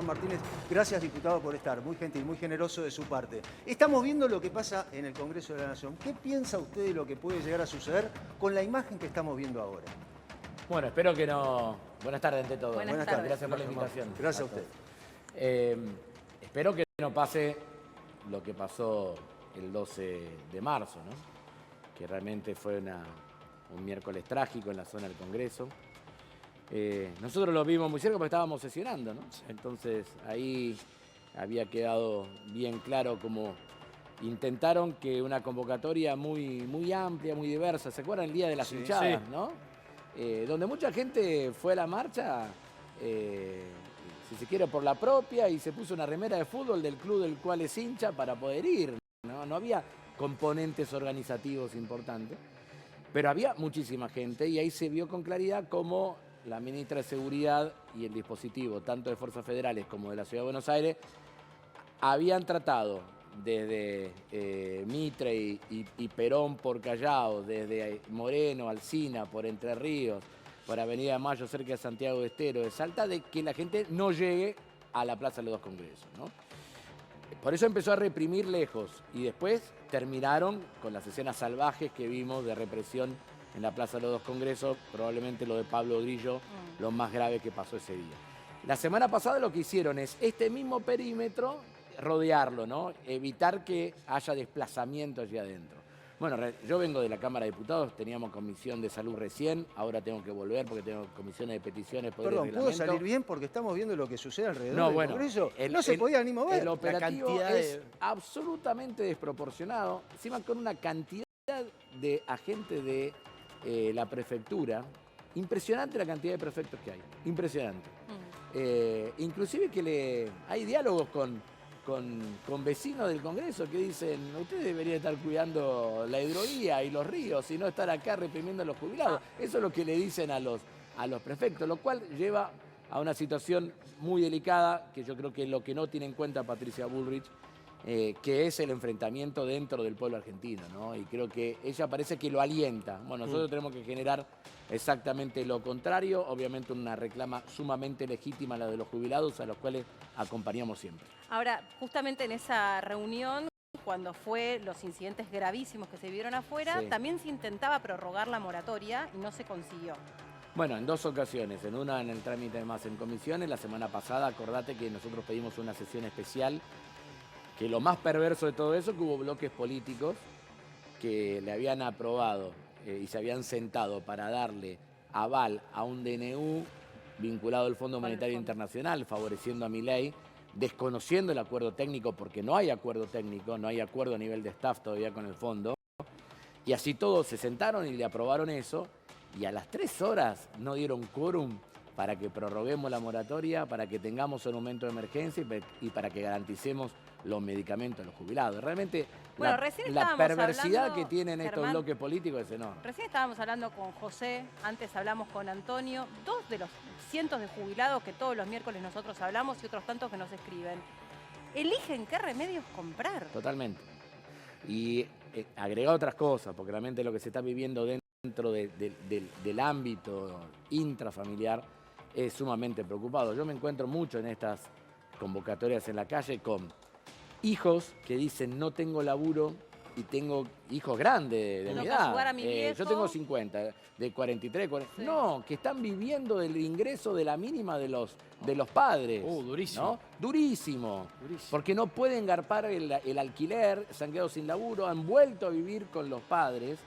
Martínez. Gracias, diputado, por estar. Muy gentil, muy generoso de su parte. Estamos viendo lo que pasa en el Congreso de la Nación. ¿Qué piensa usted de lo que puede llegar a suceder con la imagen que estamos viendo ahora? Bueno, espero que no... Buenas tardes ante todo. Buenas tardes. Gracias por la invitación. Gracias a usted. Espero que no pase lo que pasó el 12 de marzo, ¿no? Que realmente fue un miércoles trágico en la zona del Congreso. Nosotros lo vimos muy cerca porque estábamos sesionando, ¿no? Entonces ahí había quedado bien claro cómo intentaron que una convocatoria muy amplia, muy diversa, ¿se acuerdan el día de las hinchadas, ¿no? Donde mucha gente fue a la marcha, si se quiere, por la propia, y se puso una remera de fútbol del club del cual es hincha para poder ir, ¿no? No había componentes organizativos importantes, pero había muchísima gente y ahí se vio con claridad cómo la ministra de Seguridad y el dispositivo, tanto de Fuerzas Federales como de la Ciudad de Buenos Aires, habían tratado desde Mitre y Perón por Callao, desde Moreno, Alsina, por Entre Ríos, por Avenida de Mayo, cerca de Santiago de Estero, de Salta, de que la gente no llegue a la Plaza de los Dos Congresos, ¿no? Por eso empezó a reprimir lejos y después terminaron con las escenas salvajes que vimos de represión en la Plaza de los Dos Congresos, probablemente lo de Pablo Grillo, lo más grave que pasó ese día. La semana pasada lo que hicieron es este mismo perímetro, rodearlo, ¿no? Evitar que haya desplazamiento allí adentro. Bueno, yo vengo de la Cámara de Diputados, teníamos comisión de salud recién, ahora tengo que volver porque tengo comisiones de peticiones, poder de reglamento. ¿Pudo salir bien? Porque estamos viendo lo que sucede alrededor No, del bueno, Congreso. No se podía ni mover. El operativo La cantidad es absolutamente desproporcionado, encima con una cantidad de agentes de la prefectura. Impresionante la cantidad de prefectos que hay, impresionante. Inclusive que hay diálogos con vecinos del Congreso que dicen, ustedes deberían estar cuidando la hidrovía y los ríos y no estar acá reprimiendo a los jubilados. Eso es lo que le dicen a los prefectos, lo cual lleva a una situación muy delicada, que yo creo que es lo que no tiene en cuenta Patricia Bullrich, que es el enfrentamiento dentro del pueblo argentino, ¿no? Y creo que ella parece que lo alienta. Bueno, nosotros tenemos que generar exactamente lo contrario, obviamente una reclama sumamente legítima, la de los jubilados, a los cuales acompañamos siempre. Ahora, justamente en esa reunión, cuando fue los incidentes gravísimos que se vieron afuera, también se intentaba prorrogar la moratoria y no se consiguió. Bueno, en dos ocasiones, en una en el trámite más en comisiones, la semana pasada, acordate que nosotros pedimos una sesión especial, que lo más perverso de todo eso, que hubo bloques políticos que le habían aprobado y se habían sentado para darle aval a un DNU vinculado al Fondo Monetario Internacional, favoreciendo a Milei, desconociendo el acuerdo técnico, porque no hay acuerdo técnico, no hay acuerdo a nivel de staff todavía con el fondo, y así todos se sentaron y le aprobaron eso, y a las 3 horas no dieron quórum para que prorroguemos la moratoria, para que tengamos un aumento de emergencia y para que garanticemos los medicamentos a los jubilados. Realmente bueno, la perversidad que tienen estos bloques políticos es enorme. Recién estábamos hablando con José, antes hablamos con Antonio, 2 de los cientos de jubilados que todos los miércoles nosotros hablamos y otros tantos que nos escriben. Eligen qué remedios comprar. Totalmente. Y agrega otras cosas, porque realmente lo que se está viviendo dentro del ámbito intrafamiliar es sumamente preocupado. Yo me encuentro mucho en estas convocatorias en la calle con hijos que dicen no tengo laburo y tengo hijos grandes de mi edad. Yo tengo 50, de 43, 40. Sí. No, que están viviendo del ingreso de la mínima de los padres. Durísimo. ¿No? Durísimo. Porque no pueden garpar el alquiler, se han quedado sin laburo, han vuelto a vivir con los padres,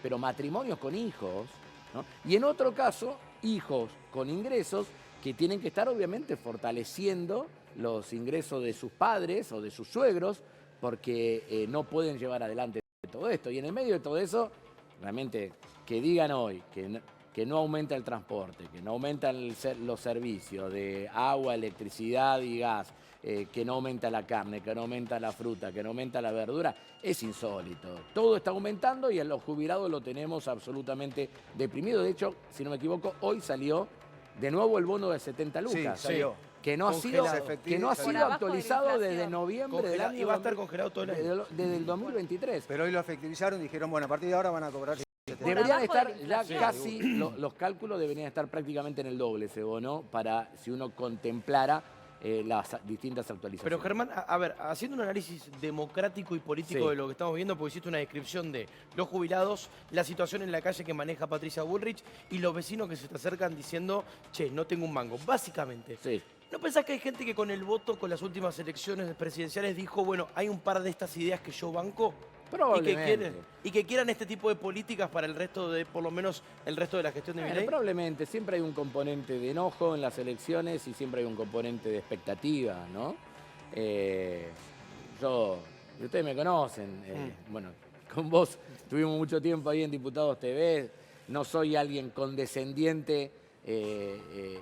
pero matrimonios con hijos, ¿no? Y en otro caso, hijos con ingresos que tienen que estar obviamente fortaleciendo los ingresos de sus padres o de sus suegros porque no pueden llevar adelante todo esto. Y en el medio de todo eso, realmente que digan hoy que no aumenta el transporte, que no aumentan los servicios de agua, electricidad y gas, que no aumenta la carne, que no aumenta la fruta, que no aumenta la verdura, es insólito. Todo está aumentando y a los jubilados lo tenemos absolutamente deprimido. De hecho, si no me equivoco, hoy salió de nuevo el bono de 70 lucas. Sí, salió. Que no ha sido actualizado desde noviembre del año. Y va a estar congelado todo el año. Desde el 2023. Pero hoy lo efectivizaron y dijeron, bueno, a partir de ahora van a cobrar. Deberían estar ya casi, los cálculos deberían estar prácticamente en el doble ese bono, para si uno contemplara las distintas actualizaciones. Pero Germán, a ver, haciendo un análisis democrático y político Sí. de lo que estamos viendo, porque hiciste una descripción de los jubilados, la situación en la calle que maneja Patricia Bullrich y los vecinos que se te acercan diciendo, che, no tengo un mango, básicamente. Sí. ¿No pensás que hay gente que con el voto, con las últimas elecciones presidenciales, dijo, bueno, hay un par de estas ideas que yo banco? Probablemente. Y que quieran este tipo de políticas para el resto de, por lo menos, el resto de la gestión de Bueno, Milei? probablemente. Siempre hay un componente de enojo en las elecciones y siempre hay un componente de expectativa, ¿no? Ustedes me conocen, bueno, con vos tuvimos mucho tiempo ahí en Diputados TV, no soy alguien condescendiente,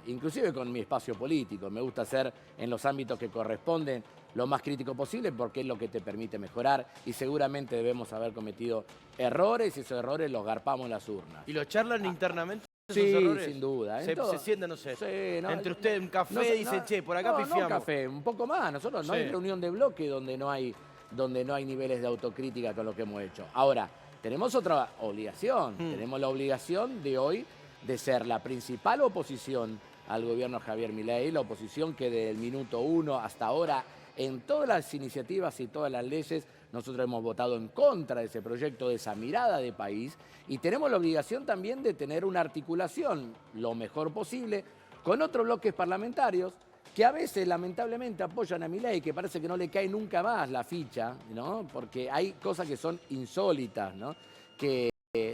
inclusive con mi espacio político. Me gusta ser en los ámbitos que corresponden lo más crítico posible porque es lo que te permite mejorar y seguramente debemos haber cometido errores y esos errores los garpamos en las urnas. ¿Y lo charlan internamente esos Sí, errores? sin duda. Se sientan, no sé, Sí, no, entre ustedes un café no, dicen, che, por acá pifiamos. No café, un poco más. Nosotros no Sí. hay reunión de bloque donde no hay niveles de autocrítica con lo que hemos hecho. Ahora, tenemos otra obligación. Tenemos la obligación de hoy de ser la principal oposición al gobierno de Javier Milei, la oposición que desde el minuto 1 hasta ahora, en todas las iniciativas y todas las leyes, nosotros hemos votado en contra de ese proyecto, de esa mirada de país, y tenemos la obligación también de tener una articulación lo mejor posible con otros bloques parlamentarios que a veces lamentablemente apoyan a Milei, que parece que no le cae nunca más la ficha, ¿no? Porque hay cosas que son insólitas, ¿no? Que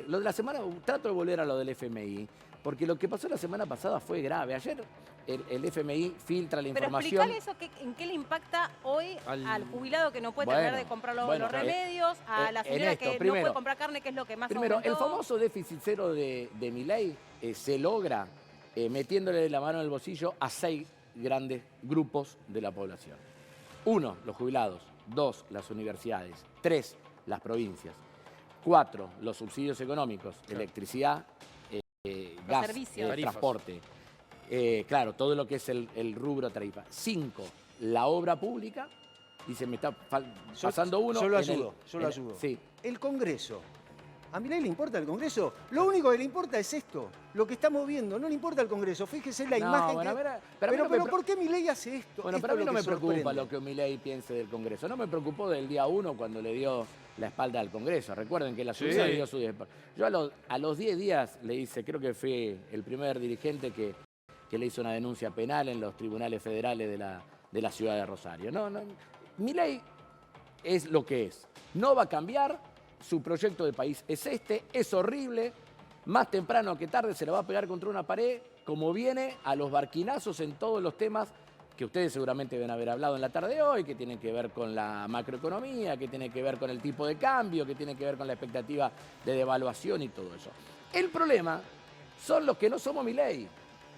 lo de la semana, trato de volver a lo del FMI, porque lo que pasó la semana pasada fue grave. Ayer el FMI filtra la Pero información. explicar eso, ¿en qué le impacta hoy Al- al jubilado que no puede Bueno, terminar de comprar los bueno, remedios, a la en señora esto, que no primero- puede comprar carne, que es lo que más Primero, el aumentó? famoso déficit cero de Milei se logra metiéndole la mano en el bolsillo a 6 grandes grupos de la población. 1, los jubilados. 2, las universidades. 3, las provincias. 4, los subsidios económicos, electricidad, gas, servicios. Tarifas. transporte. Claro, todo lo que es el rubro tarifa. 5, la obra pública. Dice, me está pasando uno. Yo lo en el- ayudo, yo lo en- ayudo. Sí. El Congreso. ¿A Milei le importa el Congreso? Lo único que le importa es esto, lo que estamos viendo. No le importa el Congreso. Fíjese la No, imagen bueno, que... a ver, pero a mí no me pero ¿por qué Milei hace esto? Bueno, Esto pero a mí es no lo me que preocupa sorprende. lo que Milei piense del Congreso. No me preocupó del día 1 cuando le dio la espalda al Congreso. Recuerden que la Sí. Suiza le dio su... Yo a los 10 días le hice, creo que fui el primer dirigente que le hizo una denuncia penal en los tribunales federales de la ciudad de Rosario. No, Milei es lo que es. No va a cambiar. Su proyecto de país es este. Es horrible. Más temprano que tarde se le va a pegar contra una pared, como viene a los barquinazos en todos los temas que ustedes seguramente deben haber hablado en la tarde de hoy, que tienen que ver con la macroeconomía, que tienen que ver con el tipo de cambio, que tienen que ver con la expectativa de devaluación y todo eso. El problema son los que no somos Milei.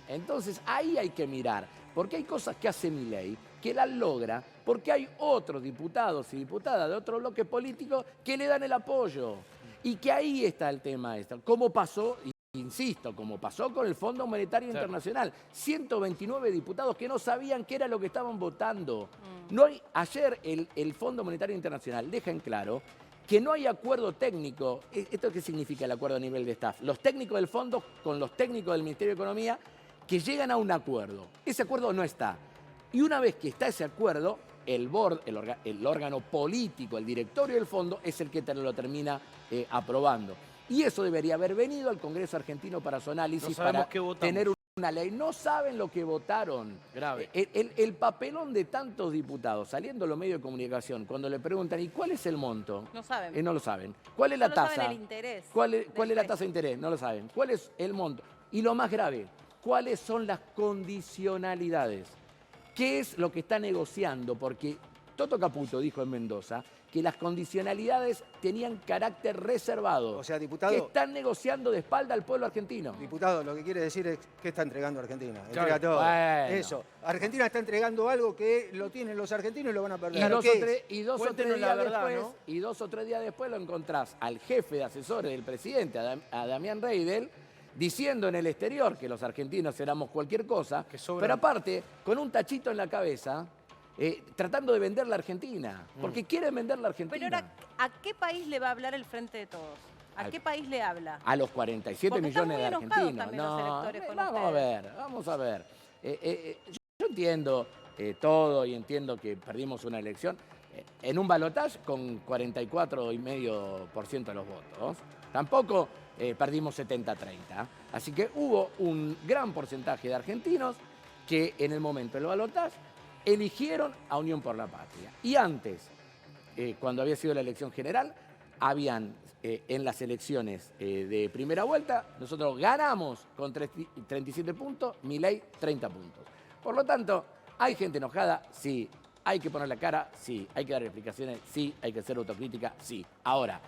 Entonces ahí hay que mirar, porque hay cosas que hace Milei que las logra, porque hay otros diputados y diputadas de otros bloques políticos que le dan el apoyo. Y que ahí está el tema. Como pasó, insisto, como pasó con el Fondo Monetario Claro. Internacional. 129 diputados que no sabían qué era lo que estaban votando. No hay, ayer el Fondo Monetario Internacional deja en claro que no hay acuerdo técnico. ¿Esto qué significa el acuerdo a nivel de staff? Los técnicos del fondo con los técnicos del Ministerio de Economía que llegan a un acuerdo. Ese acuerdo no está. Y una vez que está ese acuerdo, el board, el órgano político, el directorio del fondo, es el que lo termina aprobando. Y eso debería haber venido al Congreso argentino para su análisis, No sabemos para qué votamos. tener una ley. No saben lo que votaron. Grave. El papelón de tantos diputados saliendo a los medios de comunicación, cuando le preguntan, ¿y cuál es el monto? No saben. No lo saben. ¿Cuál es la No tasa? saben el interés. ¿Cuál es del la tasa de interés? No lo saben. ¿Cuál es el monto? Y lo más grave, ¿cuáles son las condicionalidades? ¿Qué es lo que está negociando? Porque Toto Caputo dijo en Mendoza que las condicionalidades tenían carácter reservado. O sea, diputado- que están negociando de espalda al pueblo argentino. Diputado, lo que quiere decir es que está entregando Argentina. Claro. Entrega todo. Bueno. Eso. Argentina está entregando algo que lo tienen los argentinos y lo van a perder. Y dos, ¿Qué o es? tres, y dos o Cuéntenos tres la días verdad, después, ¿no? y 2 o 3 días después lo encontrás al jefe de asesores del presidente, a Damián Reidel, diciendo en el exterior que los argentinos éramos cualquier cosa, Que sobran. pero aparte, con un tachito en la cabeza, tratando de vender la Argentina, porque quieren vender la Argentina. Pero ahora, ¿a qué país le va a hablar el Frente de Todos? ¿A Al- qué país le habla? A los 47 Porque están millones de muy enojados argentinos. también los electores con vamos ustedes. a ver, vamos a ver. Yo entiendo todo y entiendo que perdimos una elección, en un balotaje con 44,5% de los votos. Tampoco perdimos 70-30. Así que hubo un gran porcentaje de argentinos que en el momento del balotaje eligieron a Unión por la Patria. Y antes, cuando había sido la elección general, habían en las elecciones de primera vuelta, nosotros ganamos con 37 puntos, Milei 30 puntos. Por lo tanto, hay gente enojada, sí. Hay que poner la cara, sí. Hay que dar explicaciones, sí. Hay que hacer autocrítica, sí. Ahora,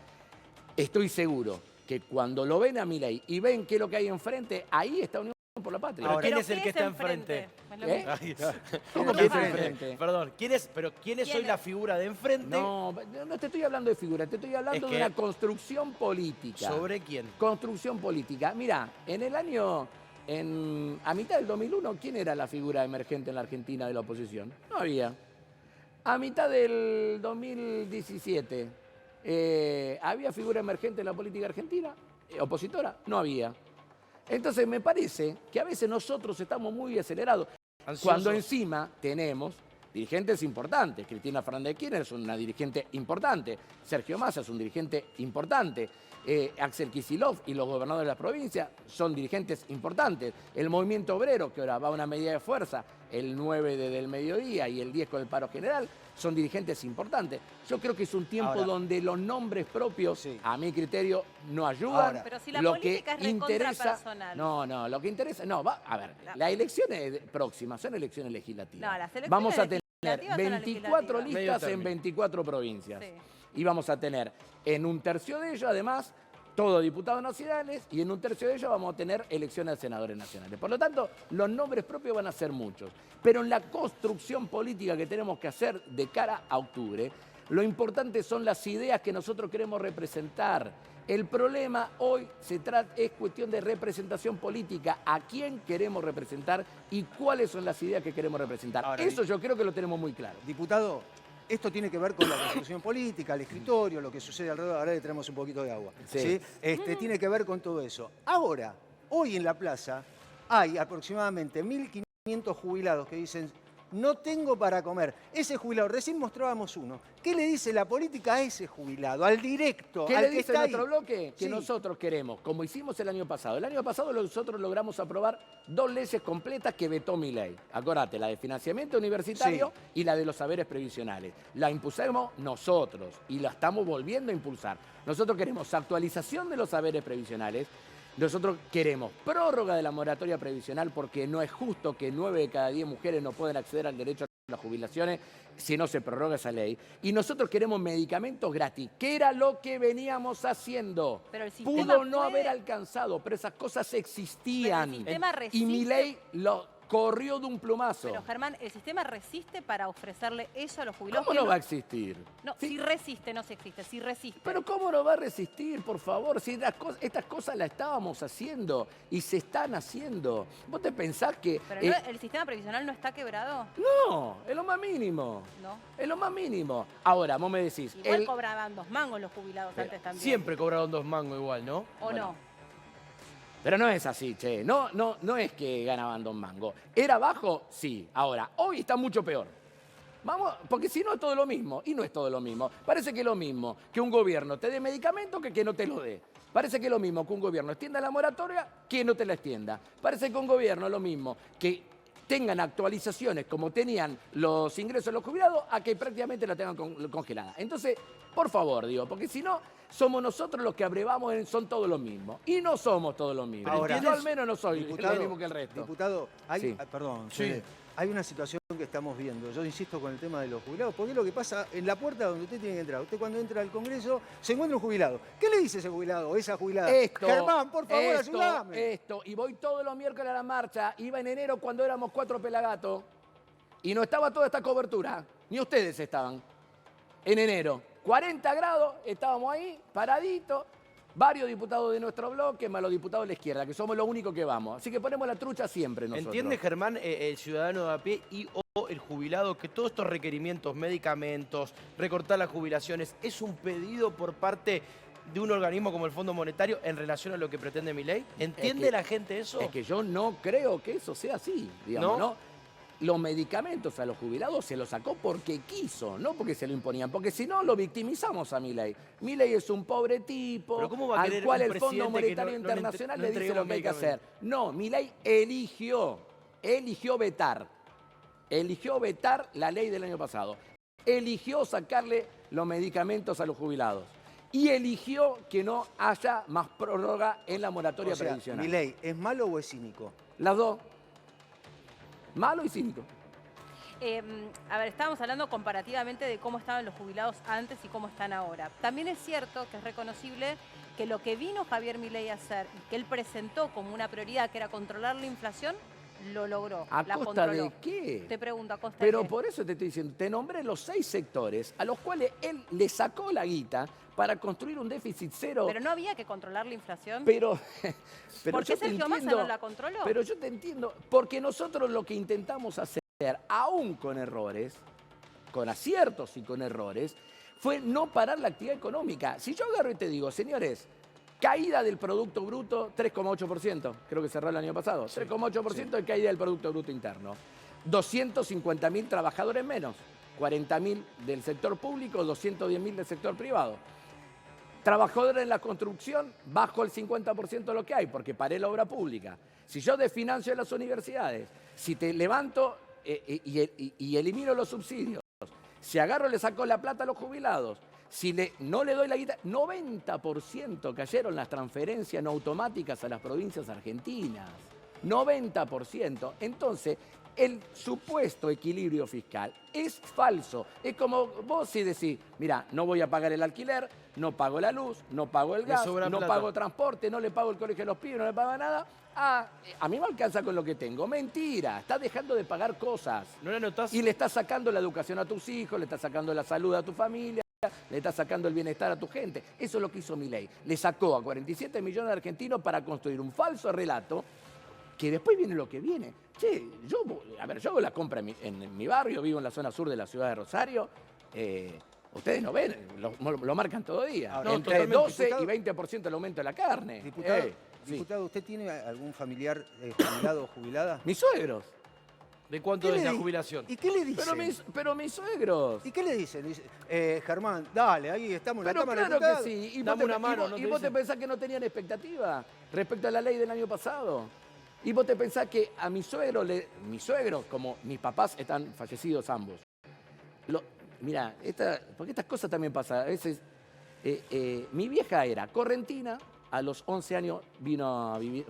estoy seguro que cuando lo ven a Milei y ven qué es lo que hay enfrente, ahí está Unión por la Patria. Ahora, ¿quién ¿Pero es el qué que es está enfrente? enfrente? Es lo ¿Eh? mismo. ¿Cómo ¿Quién que es es enfrente? enfrente? Perdón, ¿quién es ¿Quién la es? figura de enfrente? No te estoy hablando de figura, te estoy hablando Es de que- una construcción política. ¿Sobre quién? Construcción política. Mirá, en el año, a mitad del 2001, ¿quién era la figura emergente en la Argentina de la oposición? No había. A mitad del 2017, ¿había figura emergente en la política argentina? ¿Opositora? No había. Entonces me parece que a veces nosotros estamos muy acelerados. Ansiosos. Cuando encima tenemos dirigentes importantes. Cristina Fernández de Kirchner es una dirigente importante. Sergio Massa es un dirigente importante. Axel Kicillof y los gobernadores de las provincias son dirigentes importantes. El movimiento obrero, que ahora va a una medida de fuerza, el 9 desde el mediodía y el 10 con el paro general, son dirigentes importantes. Yo creo que es un tiempo Ahora, donde los nombres propios, sí. a mi criterio, no ayudan. Ahora, Pero si la Lo política que es recontra interesa, personal. no, lo que interesa, a ver, La- las elecciones próximas son elecciones legislativas. No, las elecciones Vamos a tener legislativas son las 24 legislativas. Medio listas en término. 24 provincias. Sí. Y vamos a tener en un tercio de ellas, además, todos diputados nacionales, y en un tercio de ellas vamos a tener elecciones de senadores nacionales. Por lo tanto, los nombres propios van a ser muchos. Pero en la construcción política que tenemos que hacer de cara a octubre, lo importante son las ideas que nosotros queremos representar. El problema hoy es cuestión de representación política. ¿A quién queremos representar y cuáles son las ideas que queremos representar? Ahora, Eso yo creo que lo tenemos muy claro. Diputado, esto tiene que ver con la construcción política, el escritorio, lo que sucede alrededor. Ahora le traemos un poquito de agua. Sí. Tiene que ver con todo eso. Ahora, hoy en la plaza hay aproximadamente 1.500 jubilados que dicen: no tengo para comer. Ese jubilado, recién mostrábamos uno. ¿Qué le dice la política a ese jubilado, al directo, ¿Qué al le que dice está nuestro ahí? bloque? Que Sí. nosotros queremos, como hicimos el año pasado. El año pasado nosotros logramos aprobar 2 leyes completas que vetó Milei. Acordate, la de financiamiento universitario y la de los saberes previsionales. La impulsamos nosotros y la estamos volviendo a impulsar. Nosotros queremos actualización de los saberes previsionales. Nosotros queremos prórroga de la moratoria previsional porque no es justo que 9 de cada 10 mujeres no puedan acceder al derecho a las jubilaciones si no se prorroga esa ley. Y nosotros queremos medicamentos gratis, que era lo que veníamos haciendo. Pero el sistema Pudo no puede- haber alcanzado, pero esas cosas existían. Pero el sistema Y resiste. Milei lo corrió de un plumazo. Pero Germán, ¿el sistema resiste para ofrecerle eso a los jubilados? ¿Cómo que no va a existir? No, Sí. si resiste, no se existe, si resiste. Pero ¿cómo no va a resistir, por favor? Si estas cosas las estábamos haciendo y se están haciendo. ¿Vos te pensás que... Pero no, ¿el sistema previsional no está quebrado? no, es lo más mínimo. No. Es lo más mínimo. Ahora, vos me decís... Igual cobraban 2 mangos los jubilados antes también. Siempre cobraron 2 mangos igual, ¿no? ¿O Bueno. no? Pero no es así, che. No es que ganaban 2 mangos. ¿Era bajo? Sí. Ahora, hoy está mucho peor. Vamos, porque si no es todo lo mismo. Y no es todo lo mismo. Parece que es lo mismo que un gobierno te dé medicamento que no te lo dé. Parece que es lo mismo que un gobierno extienda la moratoria que no te la extienda. Parece que un gobierno es lo mismo que tengan actualizaciones como tenían los ingresos de los jubilados a que prácticamente la tengan congelada. Entonces, por favor, digo, porque si no, somos nosotros los que abrevamos son todos los mismos. Y no somos todos los mismos. Ahora, Yo al menos no soy Diputado, lo mismo que el resto. Diputado, Sí. perdón, Sí. Fede, hay una situación que estamos viendo. Yo insisto con el tema de los jubilados, porque es lo que pasa en la puerta donde usted tiene que entrar. Usted cuando entra al Congreso se encuentra un jubilado. ¿Qué le dice ese jubilado o esa jubilada? Germán, por favor, ayúdame. Y voy todos los miércoles a la marcha. Iba en enero cuando éramos 4 pelagatos. Y no estaba toda esta cobertura. Ni ustedes estaban. En enero. 40 grados, estábamos ahí, paraditos. Varios diputados de nuestro bloque, más los diputados de la izquierda, que somos los únicos que vamos. Así que ponemos la trucha siempre nosotros. ¿Entiende, Germán, el ciudadano de a pie y o el jubilado que todos estos requerimientos, medicamentos, recortar las jubilaciones, es un pedido por parte de un organismo como el Fondo Monetario en relación a lo que pretende Milei? ¿Entiende que- la gente eso? Es que yo no creo que eso sea así, digamos, ¿No? ¿no? los medicamentos a los jubilados se los sacó porque quiso, no porque se lo imponían, porque si no lo victimizamos a Milei. Milei es un pobre tipo Pero ¿cómo va a al querer cual un el Fondo presidente que Monetario no Internacional no le dice entregó lo que hay que hacer? medicamentos? No, Milei eligió vetar la ley del año pasado. Eligió sacarle los medicamentos a los jubilados. Y eligió que no haya más prórroga en la moratoria O sea, previsional. ¿Milei es malo o es cínico? Las dos. Malo y cínico. A ver, estábamos hablando comparativamente de cómo estaban los jubilados antes y cómo están ahora. También es cierto que es reconocible que lo que vino Javier Milei a hacer y que él presentó como una prioridad, que era controlar la inflación, lo logró. ¿A la costa controló. de qué? Te pregunto, ¿a costa Pero de qué? por eso te estoy diciendo, te nombré los 6 sectores a los cuales él le sacó la guita para construir un déficit cero. Pero no había que controlar la inflación. Pero ¿Por qué yo te Sergio Massa entiendo, no la controló? Pero yo te entiendo, porque nosotros lo que intentamos hacer, aún con errores, con aciertos y con errores, fue no parar la actividad económica. Si yo agarro y te digo, señores, caída del Producto Bruto 3,8%, creo que cerró el año pasado, 3,8% de caída del Producto Bruto Interno, 250.000 trabajadores menos, 40.000 del sector público, 210.000 del sector privado. Trabajadores en la construcción, bajo el 50% de lo que hay, porque paré la obra pública. Si yo desfinancio las universidades, si te levanto y elimino los subsidios, si agarro y le saco la plata a los jubilados, si no le doy la guita, 90% cayeron las transferencias no automáticas a las provincias argentinas. 90%. Entonces, el supuesto equilibrio fiscal es falso. Es como vos si decís, mira, no voy a pagar el alquiler, no pago la luz, no pago el Me gas, sobra no plata. pago transporte, no le pago el colegio a los pibes, no le pago nada. A mí me alcanza con lo que tengo. Mentira, estás dejando de pagar cosas. ¿No la notás? Y le estás sacando la educación a tus hijos, le estás sacando la salud a tu familia, le estás sacando el bienestar a tu gente. Eso es lo que hizo Milei. Le sacó a 47 millones de argentinos para construir un falso relato que después viene lo que viene. Che, yo hago la compra en mi barrio, vivo en la zona sur de la ciudad de Rosario. Ustedes no ven, lo marcan todo día. Ahora, Entre totalmente, 12 diputado. y 20% el aumento de la carne. Diputado, Sí. diputado, ¿usted tiene algún familiar jubilado o jubilada? Mis suegros. ¿De cuánto ¿Qué es le la di- jubilación? ¿Y qué le dicen? Pero mis suegros. ¿Y qué le dicen? Dice, Germán, dale, ahí estamos en la Pero Cámara de claro Diputados. que sí. Dame una mano, ¿no ¿Y te vos te dicen? pensás que no tenían expectativa respecto a la ley del año pasado? ¿Y vos te pensás que a mis suegros, como mis papás están fallecidos ambos? Mira, porque estas cosas también pasan. A veces, mi vieja era correntina, a los 11 años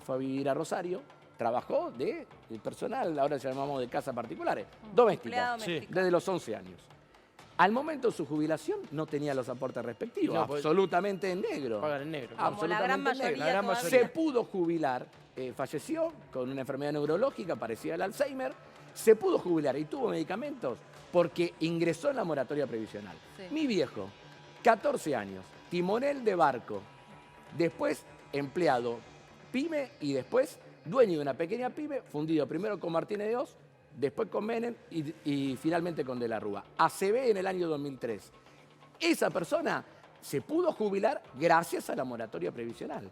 fue a vivir a Rosario, trabajó de personal, ahora llamamos de casa particulares, doméstica, Empleada doméstica. desde los 11 años. Al momento de su jubilación no tenía los aportes respectivos, Y no, pues, absolutamente en negro. Pagan en negro. Como la gran absolutamente en negro. mayoría La gran todavía. mayoría. Se pudo jubilar, falleció con una enfermedad neurológica parecida al Alzheimer, se pudo jubilar y tuvo medicamentos porque ingresó en la moratoria previsional. Sí. Mi viejo, 14 años, timonel de barco, después empleado pyme y después dueño de una pequeña pyme, fundido primero con Martínez de Oz, después con Menem y finalmente con De la Rúa. ACB en el año 2003. Esa persona se pudo jubilar gracias a la moratoria previsional.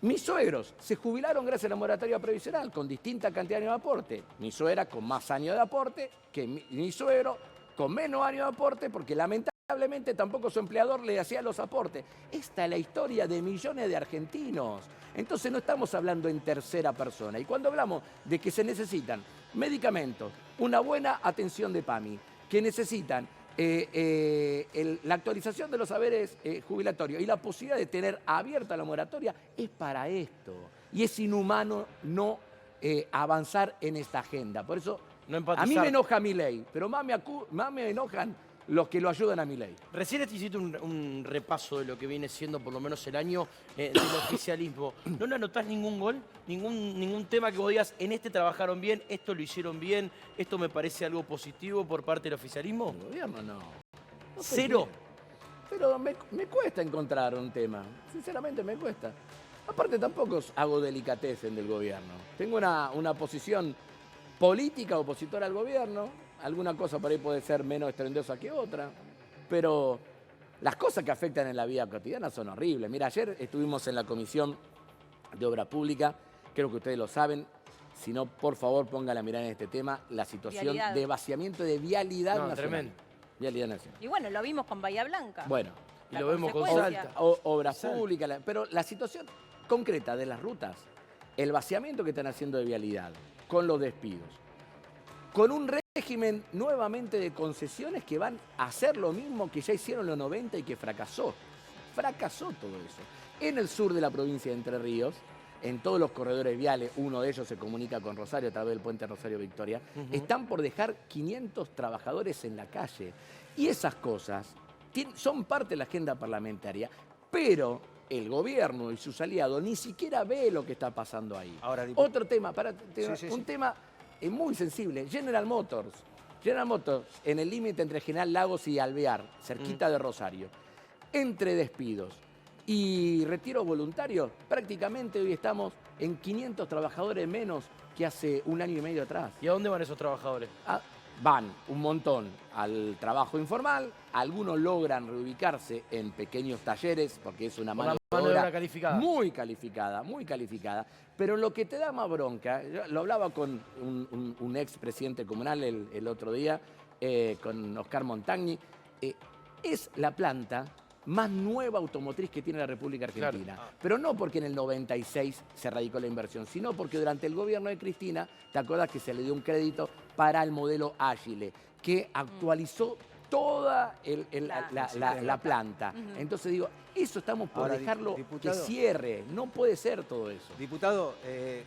Mis suegros se jubilaron gracias a la moratoria previsional con distinta cantidad de años de aporte. Mi suegra con más años de aporte que mi suegro con menos años de aporte porque lamentablemente tampoco su empleador le hacía los aportes. Esta es la historia de millones de argentinos. Entonces no estamos hablando en tercera persona. Y cuando hablamos de que se necesitan medicamentos, una buena atención de PAMI, que necesitan la actualización de los saberes jubilatorios y la posibilidad de tener abierta la moratoria, es para esto. Y es inhumano no avanzar en esta agenda. Por eso, No a empatizar. mí me enoja Milei, pero más me enojan los que lo ayudan a Milei. Recién te hiciste un repaso de lo que viene siendo por lo menos el año del oficialismo. ¿No le anotás ningún gol? ¿Ningún tema que vos digas, en este trabajaron bien, esto lo hicieron bien, esto me parece algo positivo por parte del oficialismo? El gobierno no. No sé ¿Cero? qué. Pero me cuesta encontrar un tema. Sinceramente me cuesta. Aparte tampoco hago delicatessen del gobierno. Tengo una posición política opositora al gobierno. Alguna cosa por ahí puede ser menos estrendosa que otra. Pero las cosas que afectan en la vida cotidiana son horribles. Mira, ayer estuvimos en la Comisión de Obra Pública. Creo que ustedes lo saben. sino por favor ponga la mirada en este tema, la situación Vialidad. de vaciamiento de vialidad No, nacional. tremendo. Vialidad nacional. Y bueno, lo vimos con Bahía Blanca. Bueno, Y La lo vemos con consecuencia. Salta. obras Salta. públicas, pero la situación concreta de las rutas, el vaciamiento que están haciendo de vialidad, con los despidos, con un régimen nuevamente de concesiones que van a hacer lo mismo que ya hicieron en los 90 y que fracasó. Fracasó todo eso. En el sur de la provincia de Entre Ríos, en todos los corredores viales, uno de ellos se comunica con Rosario a través del puente Rosario Victoria, están por dejar 500 trabajadores en la calle. Y esas cosas son parte de la agenda parlamentaria, pero el gobierno y sus aliados ni siquiera ve lo que está pasando ahí. Ahora, Otro tema, un Sí. tema muy sensible, General Motors. General Motors, en el límite entre General Lagos y Alvear, cerquita de Rosario, entre despidos y retiro voluntario, prácticamente hoy estamos en 500 trabajadores menos que hace un año y medio atrás. ¿Y a dónde van esos trabajadores? Van un montón al trabajo informal, algunos logran reubicarse en pequeños talleres, porque es una Una mano mano de obra calificada. muy calificada, pero lo que te da más bronca, yo lo hablaba con un ex presidente comunal el otro día, con Oscar Montagni, es la planta más nueva automotriz que tiene la República Argentina. Claro. Pero no porque en el 96 se radicó la inversión, sino porque durante el gobierno de Cristina, ¿te acuerdas que se le dio un crédito para el modelo Ágile, que actualizó toda la planta? Ujú. Entonces digo, eso estamos por Ahora, dejarlo diputado. que cierre, no puede ser todo eso. Diputado,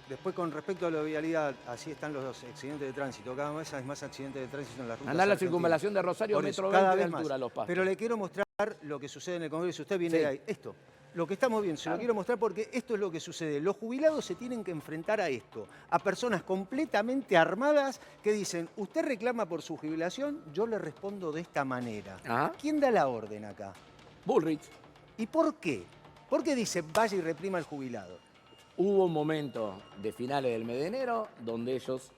después con respecto a la vialidad, así están los accidentes de tránsito. Cada vez hay más accidentes de tránsito en las rutas Andar la argentinas. circunvalación de Rosario, Por eso, metro cada 20 de vez más. altura, los pastos. Pero le quiero mostrar lo que sucede en el Congreso. Usted viene Sí. de ahí. Esto, lo que estamos viendo, se lo Claro. quiero mostrar porque esto es lo que sucede. Los jubilados se tienen que enfrentar a esto, a personas completamente armadas que dicen, usted reclama por su jubilación, yo le respondo de esta manera. Ajá. ¿Quién da la orden acá? Bullrich. ¿Y por qué? ¿Por qué dice vaya y reprima al jubilado? Hubo un momento de finales del mes de enero donde ellos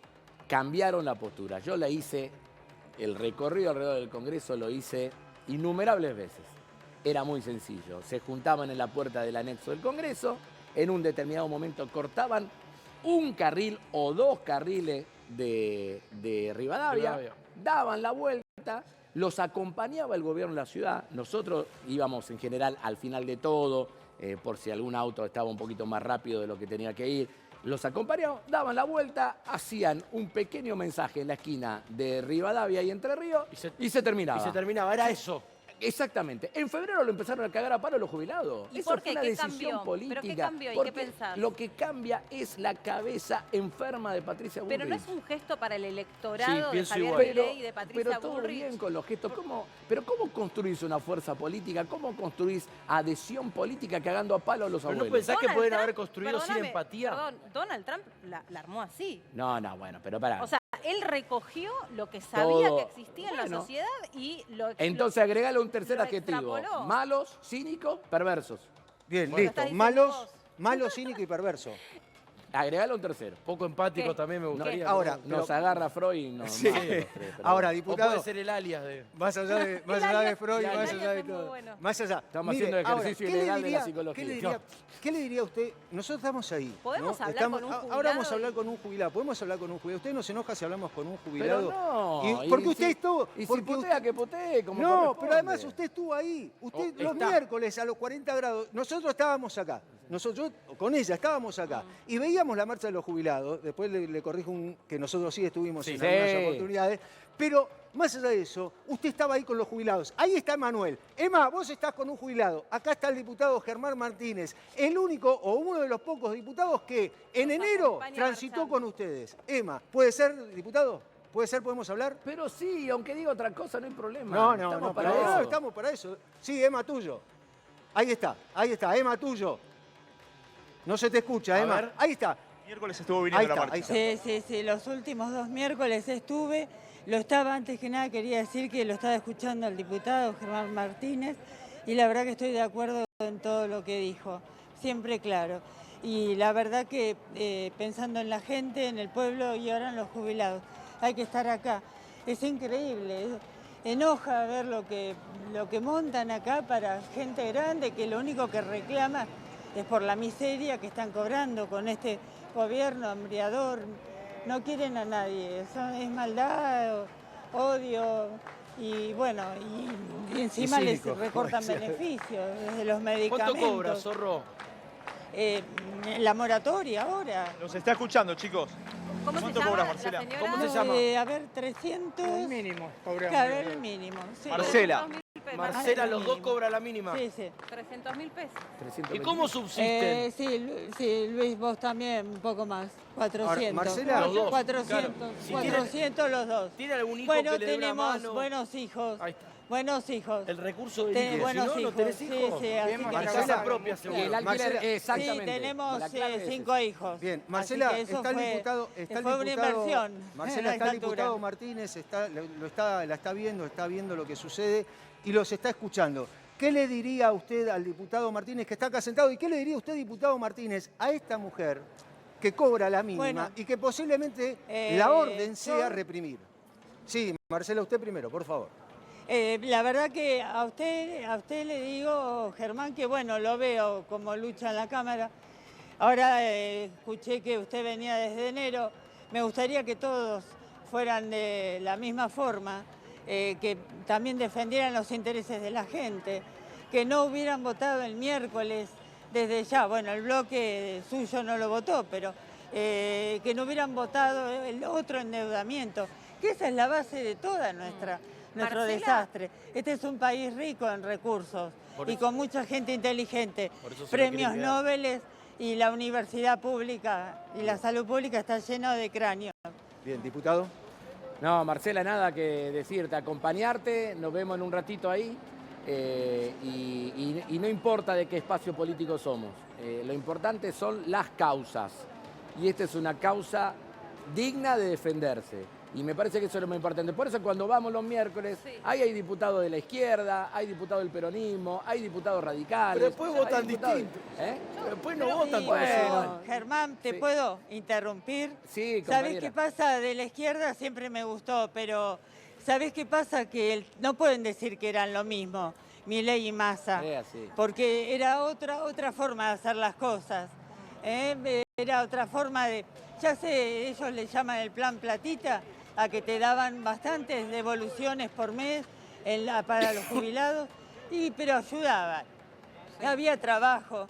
cambiaron la postura. Yo la hice, el recorrido alrededor del Congreso lo hice innumerables veces. Era muy sencillo. Se juntaban en la puerta del anexo del Congreso, en un determinado momento cortaban un carril o dos carriles de Rivadavia, daban la vuelta, los acompañaba el gobierno de la ciudad. Nosotros íbamos en general al final de todo, por si algún auto estaba un poquito más rápido de lo que tenía que ir. Los acompañaban, daban la vuelta, hacían un pequeño mensaje en la esquina de Rivadavia y Entre Ríos y se terminaba. Y se terminaba, era eso. Exactamente. En febrero lo empezaron a cagar a palo los jubilados. ¿Y Eso por fue qué? una ¿Qué decisión cambió? política. ¿Pero qué cambió y qué porque pensás? Lo que cambia es la cabeza enferma de Patricia Bullrich. Pero no es un gesto para el Sí, electorado de pienso Javier igual. Milei y de Patricia pero todo Bullrich. bien con los gestos. Pero ¿cómo construís una fuerza política? ¿Cómo construís adhesión política cagando a palo a los Pero no abuelos? pensás que Donald pueden Trump, haber construido sin perdóname, empatía. Perdón, Donald Trump la armó así. No, bueno, pero pará. O sea, él recogió lo que sabía Todo- que existía en la bueno. sociedad y lo Entonces agregale un tercer lo adjetivo. extrapoló. Malos, cínicos, perversos. Bien, Bueno, listo. estás diciendo Malos, vos. malo, cínico y perverso. Agregale un tercero. Poco empático ¿Qué? también me gustaría. Ahora, ¿no? Nos agarra Freud y nos Sí. mata a los tres, pero Ahora, O diputado, puede ser el alias de... más allá de alias- Freud, el más alias allá de es muy todo. bueno. Más allá. Estamos Mire, haciendo ahora, ejercicio ¿qué le ilegal de la diría- psicología. ¿Qué le diría usted? Nosotros estamos ahí. ¿Podemos ¿no? hablar con un Ahora vamos jubilado a hablar y- con un jubilado. ¿Podemos hablar con un jubilado? ¿Usted no se enoja si hablamos con un Pero jubilado? no. Porque y usted si- estuvo... Y si porque putea, que putee, como No, corresponde. pero además usted estuvo ahí. Usted los está. miércoles a los 40 grados, nosotros estábamos acá. Nosotros, yo con ella estábamos acá. Y veíamos la marcha de los jubilados. Después le corrijo que nosotros sí estuvimos Sí, en sí. algunas oportunidades. Pero más allá de eso, usted estaba ahí con los jubilados. Ahí está Manuel. Emma, vos estás con un jubilado. Acá está el diputado Germán Martínez. El único o uno de los pocos diputados que en Nos enero acompaña transitó marchando. con ustedes. Emma, ¿puede ser, diputado? ¿Puede ser? ¿Podemos hablar? Pero sí, aunque diga otra cosa, no hay problema. No, Estamos para pero eso. no, estamos para eso. Sí, Emma, tuyo. Ahí está, Emma, tuyo. No se te escucha, A Emma. ver. Ahí está. Miércoles estuvo Ahí viniendo la está, marcha. ahí está. Sí, los últimos 2 miércoles estuve. Lo estaba, antes que nada quería decir que lo estaba escuchando al diputado Germán Martínez y la verdad que estoy de acuerdo en todo lo que dijo, siempre claro. Y la verdad que pensando en la gente, en el pueblo y ahora en los jubilados, hay que estar acá. Es increíble, enoja ver lo que montan acá para gente grande que lo único que reclama es por la miseria que están cobrando con este gobierno embriador, no quieren a nadie, es maldad, odio y bueno, y encima Y les cínico, recortan como decía. beneficios desde los medicamentos. ¿Cuánto cobra, Zorro? La moratoria ahora. Nos está escuchando, chicos. ¿Cómo se ¿Cuánto llama cobra, la Marcela? señora? ¿Cómo se llama? A ver, 300. El mínimo, cobramos. Claro, el mínimo. Sí. Marcela. 300.000 pesos. Marcela, los dos mínimo. cobran la mínima. Sí, sí. 300.000 pesos. 320. ¿Y cómo subsisten? Sí, Luis, vos también, un poco más. 400. Marcela. Los dos, 400. claro. Si 400 los dos. ¿Tiene algún hijo Bueno, que le dé una tenemos mano? buenos hijos. Ahí está. Buenos hijos. El recurso de Tenemos líquido. Si buenos no, no hijos. tenés Sí, hijos. sí, así Bien, que La Marcela, casa propia, Y seguro. el alquiler, Marcela, exactamente. Sí, tenemos La clave es 5 hijos. Bien, Así Marcela, que eso está el fue- diputado, fue una inversión. Marcela, a está esta el diputado altura. Martínez, la está viendo lo que sucede y los está escuchando. ¿Qué le diría usted al diputado Martínez que está acá sentado? ¿Y qué le diría usted, diputado Martínez, a esta mujer que cobra la mínima Bueno, y que posiblemente la orden sea yo- reprimir? Sí, Marcela, usted primero, por favor. La verdad que a usted le digo, Germán, que bueno, lo veo como lucha en la Cámara. Ahora escuché que usted venía desde enero. Me gustaría que todos fueran de la misma forma, que también defendieran los intereses de la gente, que no hubieran votado el miércoles desde ya. Bueno, el bloque suyo no lo votó, pero que no hubieran votado el otro endeudamiento, que esa es la base de toda nuestro Marcela. desastre. Este es un país rico en recursos Por y eso- con mucha gente inteligente, Por eso se lo premios quieren quedar. Nobel y la universidad pública y la salud pública está lleno de cráneos. Bien, diputado. No, Marcela, nada que decirte, acompañarte, nos vemos en un ratito ahí y no importa de qué espacio político somos, lo importante son las causas y esta es una causa digna de defenderse y me parece que eso es lo más importante. Por eso cuando vamos los miércoles, Sí. ahí hay diputados de la izquierda, hay diputados del peronismo, hay diputados radicales. Pero después hay votan diputados- distinto. ¿Eh? Pero después no Sí, votan bueno. todos. Germán, ¿te Sí. puedo interrumpir? Sí, ¿Sabés compañera. qué pasa? De la izquierda siempre me gustó, pero ¿sabés qué pasa? Que no pueden decir que eran lo mismo, Milei y Massa, Es así. porque era otra forma de hacer las cosas. Era otra forma de... Ya sé, ellos le llaman el plan platita, a que te daban bastantes devoluciones por mes para los jubilados, pero ayudaban. Había trabajo,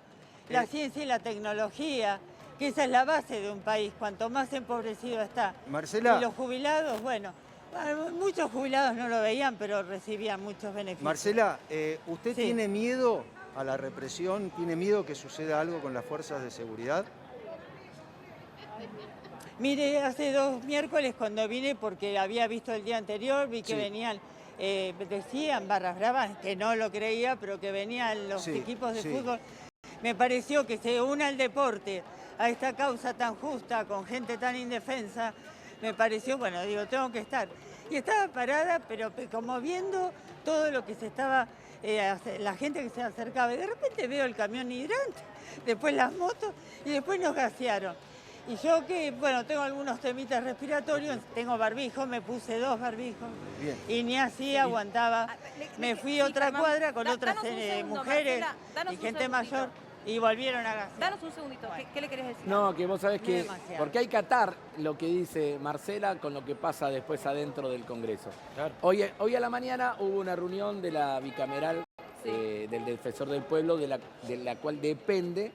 la ciencia y la tecnología, que esa es la base de un país, cuanto más empobrecido está. Marcela. Y los jubilados, bueno, muchos jubilados no lo veían, pero recibían muchos beneficios. Marcela, ¿usted Sí. tiene miedo a la represión? ¿Tiene miedo que suceda algo con las fuerzas de seguridad? Mire, hace 2 miércoles cuando vine, porque había visto el día anterior, vi que Sí. venían, decían barras bravas, que no lo creía, pero que venían los Sí, equipos de sí. fútbol. Me pareció que se una el deporte a esta causa tan justa, con gente tan indefensa, me pareció, bueno, digo, tengo que estar. Y estaba parada, pero como viendo todo lo que se estaba, la gente que se acercaba, y de repente veo el camión hidrante, después las motos, y después nos gasearon. Y yo que, bueno, tengo algunos temitas respiratorios, tengo barbijo, me puse 2 barbijos. Bien. Y ni así aguantaba. Ah, Me fui sí, a otra Germán, cuadra con otras danos un segundo, mujeres Marcela, danos y un gente segundito. mayor y volvieron a gasear. Danos un segundito, ¿qué le querés decir? No, que vos sabés No que... demasiado. Porque hay que atar lo que dice Marcela con lo que pasa después adentro del Congreso. Claro. Hoy a la mañana hubo una reunión de la bicameral Sí. del Defensor del Pueblo, de la cual depende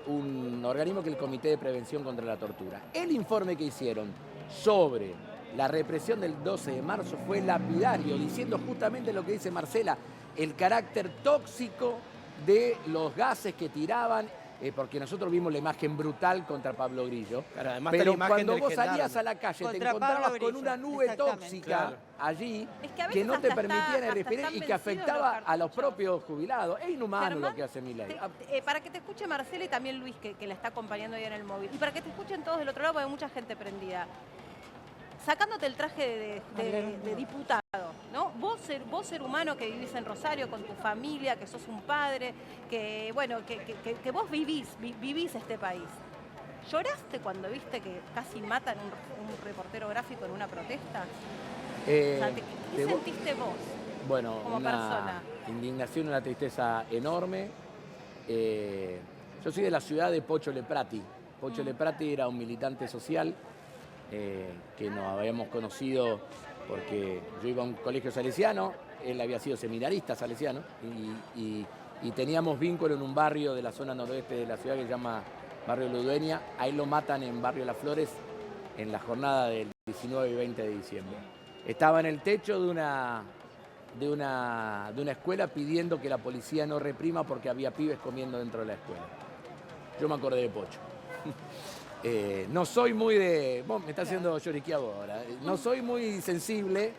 un organismo que es el Comité de Prevención contra la Tortura. El informe que hicieron sobre la represión del 12 de marzo fue lapidario, diciendo justamente lo que dice Marcela, el carácter tóxico de los gases que tiraban, porque nosotros vimos la imagen brutal contra Pablo Grillo. Claro, además está Pero la imagen cuando del vos gendarme. salías a la calle te Contra encontrabas Pablo con Grillo, una nube exactamente. tóxica Claro. allí Es que a que veces no te hasta permitían hasta respirar están y que vencidos afectaba los a los cartuchos. propios jubilados. Es inhumano Germán, lo que hace Milei. para que te escuche Marcela y también Luis, que la está acompañando ahí en el móvil. Y para que te escuchen todos del otro lado, porque hay mucha gente prendida. Sacándote el traje de diputado, ¿no? Vos ser humano que vivís en Rosario con tu familia, que sos un padre, que bueno, que vos vivís este país. ¿Lloraste cuando viste que casi matan un reportero gráfico en una protesta? O sea, ¿qué sentiste vos? Bueno, como una persona? indignación, una tristeza enorme. Yo soy de la ciudad de Pocho Leprati, Pocho Leprati era un militante social que nos habíamos conocido porque yo iba a un colegio salesiano, él había sido seminarista salesiano y teníamos vínculo en un barrio de la zona noroeste de la ciudad que se llama Barrio Ludueña. Ahí lo matan en Barrio Las Flores en la jornada del 19 y 20 de diciembre. Estaba en el techo de una escuela pidiendo que la policía no reprima porque había pibes comiendo dentro de la escuela. Yo me acordé de Pocho. No soy muy de... Vos me está haciendo lloriqueado ahora. No soy muy sensible.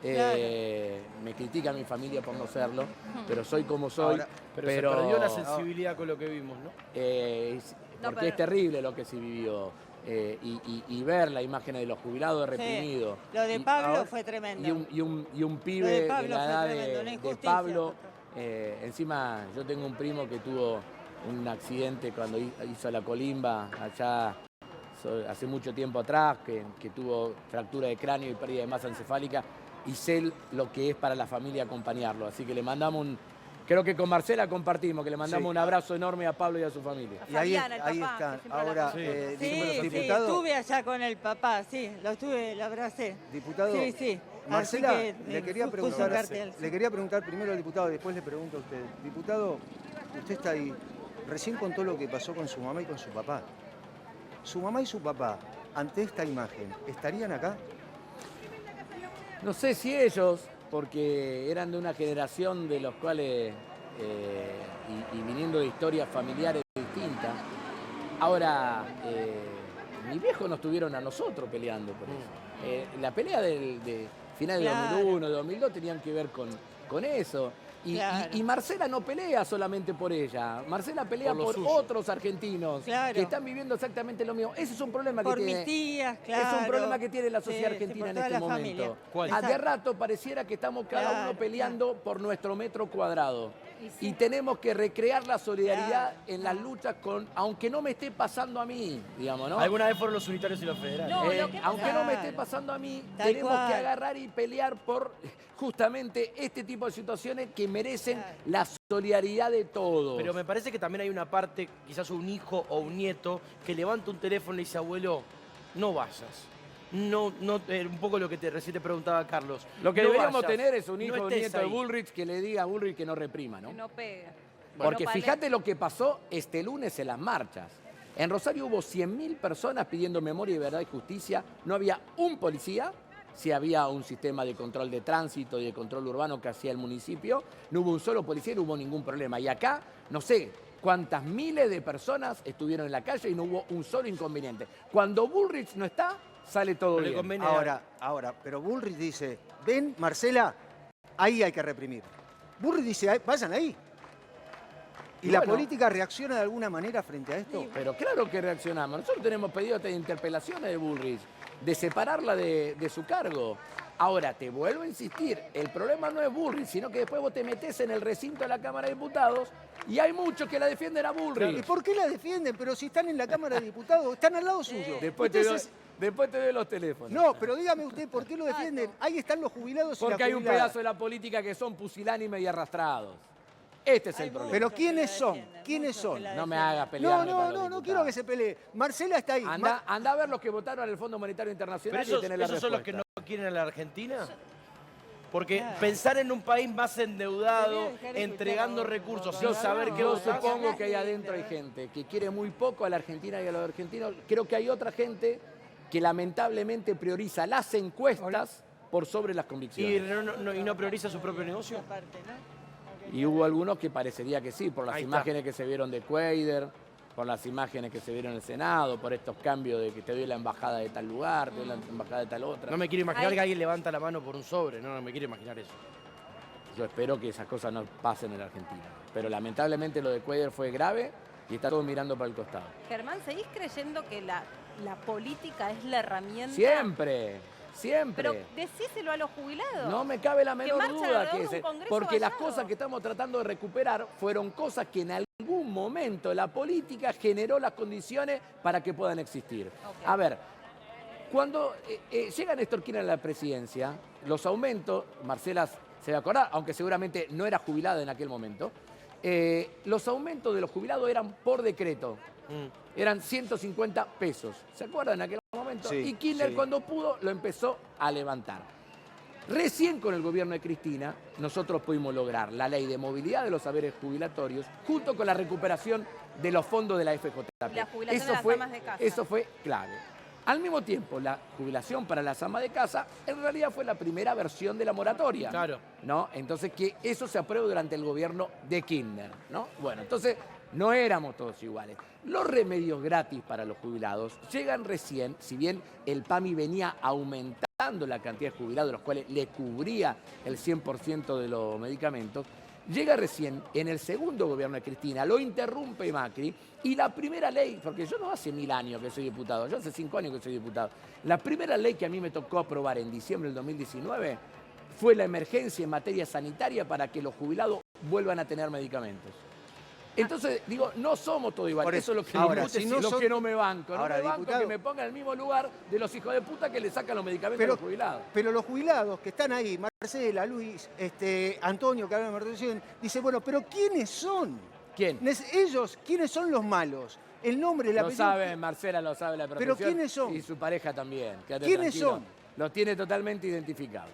Me critica mi familia por no serlo, pero soy como soy. Ahora, pero se perdió la sensibilidad con lo que vimos, ¿no? Porque es terrible lo que se vivió. Y ver la imagen de los jubilados reprimidos. Sí. Lo de Pablo fue tremendo. Y un pibe de la edad de Pablo. Encima yo tengo un primo que tuvo un accidente cuando hizo la colimba allá hace mucho tiempo atrás, que tuvo fractura de cráneo y pérdida de masa encefálica, y sé lo que es para la familia acompañarlo. Así que le mandamos creo que con Marcela compartimos, que le mandamos un abrazo enorme a Pablo y a su familia. Y ahí Fabián, el están. papá, que siempre Ahora, Sí, diputado, estuve allá con el papá, sí, lo abracé. diputado, Sí, sí. Marcela, Así que, le quería puso preguntar, un cartel, sí. le quería preguntar primero al diputado, después le pregunto a usted. Diputado, usted está ahí, recién contó lo que pasó con su mamá y con su papá. Su mamá y su papá, ante esta imagen, ¿estarían acá? No sé si ellos, porque eran de una generación de los cuales, y viniendo de historias familiares distintas, ahora, mis viejos nos tuvieron a nosotros peleando por eso. La pelea de final de 2001, de 2002 tenían que ver con eso. Y Marcela no pelea solamente por ella, Marcela pelea por otros argentinos que están viviendo exactamente lo mismo. Ese es un problema que tiene. Por mis tías, claro. Es un problema que tiene la sociedad argentina en este momento. De rato pareciera que estamos cada uno peleando por nuestro metro cuadrado. Y tenemos que recrear la solidaridad en las luchas aunque no me esté pasando a mí, digamos, ¿no? Alguna vez fueron los unitarios y los federales. No, aunque no me esté pasando a mí, tenemos que agarrar y pelear por justamente este tipo de situaciones que merecen la solidaridad de todos. Pero me parece que también hay una parte, quizás un hijo o un nieto, que levanta un teléfono y dice, abuelo, no vayas. No, un poco lo que recién te preguntaba Carlos. Lo que no deberíamos vayas, tener es un hijo no o un estés nieto de ahí. Bullrich que le diga a Bullrich que no reprima, ¿no? Que no pegue. Porque Bueno, fíjate lo que pasó este lunes en las marchas. En Rosario hubo 100.000 personas pidiendo memoria y verdad y justicia. No había un policía. Sí había un sistema de control de tránsito y de control urbano que hacía el municipio. No hubo un solo policía y no hubo ningún problema. Y acá, no sé cuántas miles de personas estuvieron en la calle y no hubo un solo inconveniente. Cuando Bullrich no está, sale todo bien. Ahora, pero Bullrich dice, ven, Marcela, ahí hay que reprimir. Bullrich dice, vayan ahí. ¿Y la política reacciona de alguna manera frente a esto? Pero claro que reaccionamos. Nosotros tenemos pedido de interpelaciones de Bullrich, de separarla de su cargo. Ahora, te vuelvo a insistir, el problema no es Bullrich, sino que después vos te metés en el recinto de la Cámara de Diputados y hay muchos que la defienden a Bullrich. ¿Y por qué la defienden? Pero si están en la Cámara de Diputados, están al lado suyo. Después te doy los teléfonos. No, pero dígame usted, ¿por qué lo defienden? Ahí están los jubilados y porque la hay un jubilada. pedazo de la política que son pusilánimes y arrastrados. Este es el problema. Pero ¿quiénes son? ¿Quiénes son? No me hagas pelear. No quiero que se pelee. Marcela está ahí. Anda a ver los que votaron en el Fondo Monetario Internacional Pero y tener la ¿esos son los que no quieren a la Argentina? Porque pensar en un país más endeudado, entregando recursos sin saber qué Yo votar. supongo que ahí adentro hay gente que quiere muy poco a la Argentina y a los argentinos. Creo que hay otra gente que lamentablemente prioriza las encuestas por sobre las convicciones. ¿Y no prioriza su propio negocio? Y hubo algunos que parecería que sí, por las imágenes que se vieron de Cuader, por las imágenes que se vieron en el Senado, por estos cambios de que te doy la embajada de tal lugar, te doy la embajada de tal otra. No me quiero imaginar que alguien levanta la mano por un sobre, no me quiero imaginar eso. Yo espero que esas cosas no pasen en la Argentina. Pero lamentablemente lo de Cuader fue grave y está todo mirando para el costado. Germán, ¿seguís creyendo que la política es la herramienta? Siempre. Pero decíselo a los jubilados. No me cabe la menor marchen duda alrededor que de un ese, congreso porque las vallado. cosas que estamos tratando de recuperar fueron cosas que en algún momento la política generó las condiciones para que puedan existir. Okay. A ver, cuando llega Néstor Kirchner a la presidencia, los aumentos, Marcela se va a acordar, aunque seguramente no era jubilada en aquel momento, los aumentos de los jubilados eran por decreto. Eran 150 pesos. ¿Se acuerdan en aquel momento? Sí, y Kirchner sí. cuando pudo lo empezó a levantar. Recién con el gobierno de Cristina nosotros pudimos lograr la ley de movilidad de los saberes jubilatorios junto con la recuperación de los fondos de la FJP. La jubilación de las amas de casa. Eso fue clave. Al mismo tiempo, la jubilación para las amas de casa en realidad fue la primera versión de la moratoria. Claro. ¿No? Entonces, que eso se aprueba durante el gobierno de Kirchner, ¿no? Bueno, entonces no éramos todos iguales. Los remedios gratis para los jubilados llegan recién, si bien el PAMI venía aumentando la cantidad de jubilados, los cuales le cubría el 100% de los medicamentos, llega recién en el segundo gobierno de Cristina, lo interrumpe Macri, y la primera ley, porque yo no hace 1000 años que soy diputado, yo hace 5 años que soy diputado, la primera ley que a mí me tocó aprobar en diciembre del 2019 fue la emergencia en materia sanitaria para que los jubilados vuelvan a tener medicamentos. Entonces, digo, no somos todos iguales. Por Eso es lo que, ahora, discute, si no lo son- que no me banco. Ahora, no me banco diputado- que me pongan en el mismo lugar de los hijos de puta que le sacan los medicamentos Pero- a los jubilados. Pero los jubilados que están ahí, Marcela, Luis, Antonio, que hablan de Marcela, dice, bueno, pero ¿quiénes son? ¿Quién? Ellos, ¿quiénes son los malos? El nombre, la Lo sabe, Marcela lo sabe la profesión. ¿Pero quiénes son? Y su pareja también. Quédate ¿Quiénes tranquilo. son? Los tiene totalmente identificados.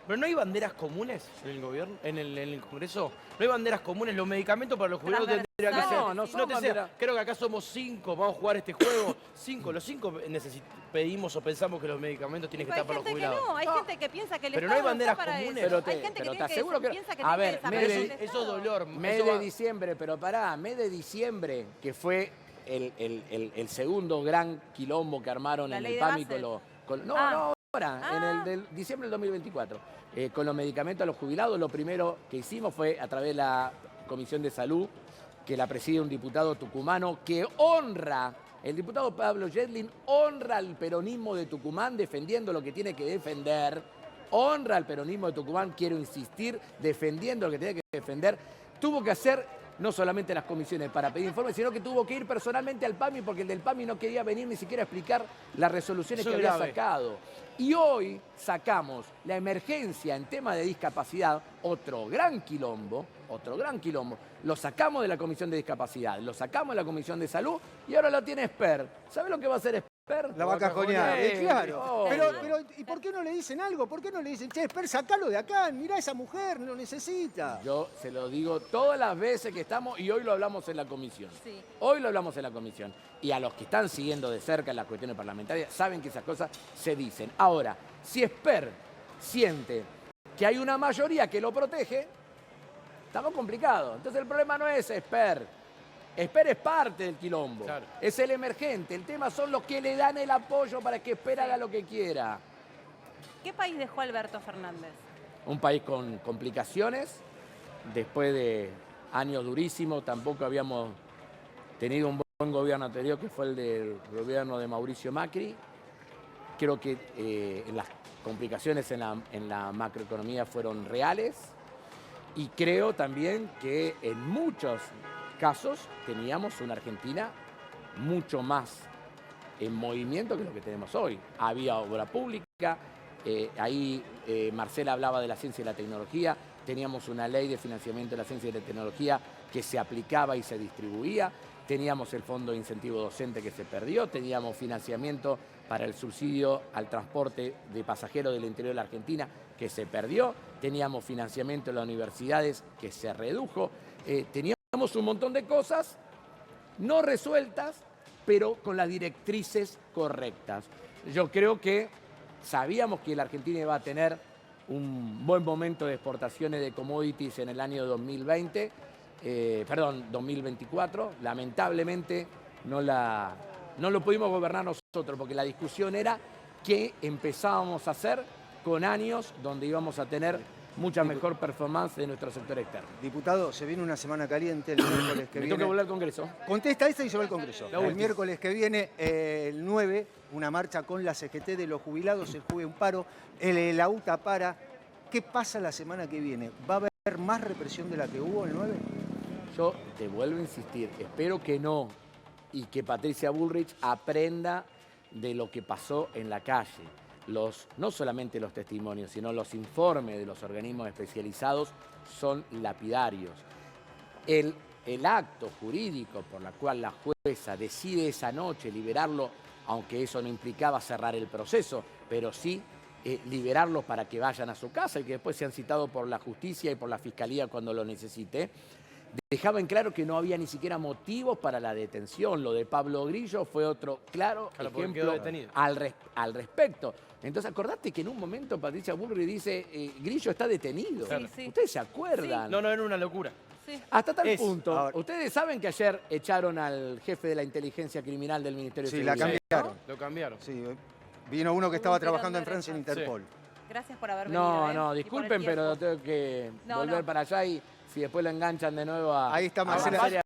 Pero no hay banderas comunes en el gobierno, en el Congreso. No hay banderas comunes. Los medicamentos para los jubilados tendrían que ser. No, no son te sé, banderas. creo que acá somos 5. Vamos a jugar este juego. 5. Los 5 pedimos o pensamos que los medicamentos tienen que Hay estar para los gente que jubilados. no, hay gente que piensa que el Pero no hay Estado banderas está para comunes. eso. Pero Hay gente te que aseguro que... piensa que A tiene ver, que mes desaparecer de- el Eso es Estado. dolor. Mes Eso de va- diciembre, pero pará, mes de diciembre, que fue el segundo gran quilombo que armaron La en ley el de PAMI bases. no, Ah. no, ahora, en Ah. el del diciembre del 2024. Con los medicamentos a los jubilados, lo primero que hicimos fue a través de la Comisión de Salud, que la preside un diputado tucumano que honra, el diputado Pablo Yedlin honra al peronismo de Tucumán defendiendo lo que tiene que defender, honra al peronismo de Tucumán, quiero insistir, defendiendo lo que tiene que defender. Tuvo que hacer no solamente las comisiones para pedir informes, sino que tuvo que ir personalmente al PAMI porque el del PAMI no quería venir ni siquiera a explicar las resoluciones Eso que es había grave. sacado. Y hoy sacamos la emergencia en tema de discapacidad, otro gran quilombo, lo sacamos de la Comisión de Discapacidad, lo sacamos de la Comisión de Salud y ahora lo tiene SPER. ¿Sabe lo que va a hacer SPER? La va a cajonear, claro. Obvio. Pero, ¿y por qué no le dicen algo? ¿Por qué no le dicen, che, Esper, sacalo de acá, mirá a esa mujer, lo necesita? Yo se lo digo todas las veces que estamos y hoy lo hablamos en la comisión. Sí. Hoy lo hablamos en la comisión. Y a los que están siguiendo de cerca las cuestiones parlamentarias saben que esas cosas se dicen. Ahora, si Esper siente que hay una mayoría que lo protege, estamos complicados. Entonces el problema no es Esper. Esper es parte del quilombo. Claro. Es el emergente. El tema son los que le dan el apoyo para que Esper haga lo que quiera. ¿Qué país dejó Alberto Fernández? Un país con complicaciones, después de años durísimos, tampoco habíamos tenido un buen gobierno anterior, que fue el del gobierno de Mauricio Macri. Creo que las complicaciones en la macroeconomía fueron reales y creo también que en muchos casos teníamos una Argentina mucho más en movimiento que lo que tenemos hoy. Había obra pública, ahí Marcela hablaba de la ciencia y la tecnología, teníamos una ley de financiamiento de la ciencia y la tecnología que se aplicaba y se distribuía, teníamos el fondo de incentivo docente que se perdió, teníamos financiamiento para el subsidio al transporte de pasajeros del interior de la Argentina que se perdió, teníamos financiamiento en las universidades que se redujo, teníamos un montón de cosas no resueltas, pero con las directrices correctas. Yo creo que sabíamos que la Argentina iba a tener un buen momento de exportaciones de commodities en el año 2024. Lamentablemente no lo pudimos gobernar nosotros, porque la discusión era qué empezábamos a hacer con años donde íbamos a tener mucha mejor performance de nuestro sector externo. Diputado, se viene una semana caliente el miércoles que Me viene. toca volver al Congreso. Contesta esta y se va al Congreso. La El última. miércoles que viene, el 9, una marcha con la CGT de los jubilados, el jueves un paro, la UTA para. ¿Qué pasa la semana que viene? ¿Va a haber más represión de la que hubo el 9? Yo te vuelvo a insistir, espero que no, y que Patricia Bullrich aprenda de lo que pasó en la calle. No solamente los testimonios, sino los informes de los organismos especializados son lapidarios. el acto jurídico por la cual la jueza decide esa noche liberarlo, aunque eso no implicaba cerrar el proceso, pero sí liberarlos para que vayan a su casa y que después sean citados por la justicia y por la fiscalía cuando lo necesite, dejaba en claro que no había ni siquiera motivos para la detención. Lo de Pablo Grillo fue otro claro ejemplo al respecto. Entonces, acordate que en un momento Patricia Bullrich dice, Grillo está detenido. Sí, sí. ¿Ustedes se acuerdan? No, era una locura. Sí. Hasta tal Es. punto. Ahora- Ustedes saben que ayer echaron al jefe de la inteligencia criminal del Ministerio de Sí, la Seguridad. cambiaron. Lo cambiaron. Sí, vino uno que estaba Un tirón trabajando de en Francia en orejas. Interpol. Gracias por haber venido. No, ¿eh? no, Y por el disculpen, pero tiempo. tengo que No, volver no. para allá y si después lo enganchan de nuevo a... Ahí está a Marcela. hacer